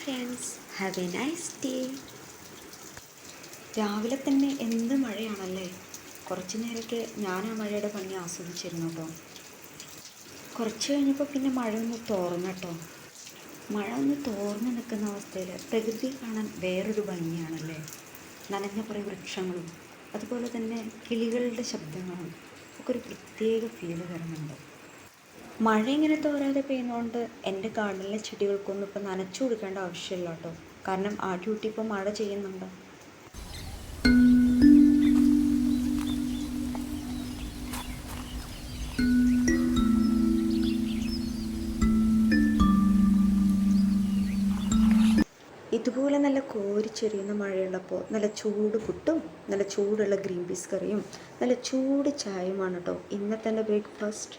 Friends, have A nice day. രാവിലെ തന്നെ എന്ത് മഴയാണല്ലേ. കുറച്ച് നേരമൊക്കെ ഞാൻ ആ മഴയുടെ ഭംഗി ആസ്വദിച്ചിരുന്നു കേട്ടോ. കുറച്ച് കഴിഞ്ഞപ്പോൾ പിന്നെ മഴ ഒന്ന് തോർന്നട്ടോ. മഴ ഒന്ന് തോർന്ന് നിൽക്കുന്ന അവസ്ഥയിൽ പ്രകൃതി കാണാൻ വേറൊരു ഭംഗിയാണല്ലേ. നനഞ്ഞ കുറേ വൃക്ഷങ്ങളും അതുപോലെ തന്നെ കിളികളുടെ ശബ്ദങ്ങളും ഒക്കെ ഒരു പ്രത്യേക ഫീല് തരുന്നുണ്ട്. മഴ ഇങ്ങനെ തോരാതെ പെയ്യുന്നതുകൊണ്ട് എൻ്റെ ഗാർഡനിലെ ചെടികൾക്കൊന്നും ഇപ്പം നനച്ചു കൊടുക്കേണ്ട ആവശ്യമില്ല കേട്ടോ. കാരണം ആ ഡ്യൂട്ടി ഇപ്പോൾ മഴ ചെയ്യുന്നുണ്ട്. ഇതുപോലെ നല്ല കോരിച്ചെറിയുന്ന മഴയുള്ളപ്പോൾ നല്ല ചൂട് പുട്ടും നല്ല ചൂടുള്ള ഗ്രീൻ പീസ് കറിയും നല്ല ചൂട് ചായയുമാണ് കേട്ടോ ഇന്നത്തെ എൻ്റെ ബ്രേക്ക്ഫാസ്റ്റ്.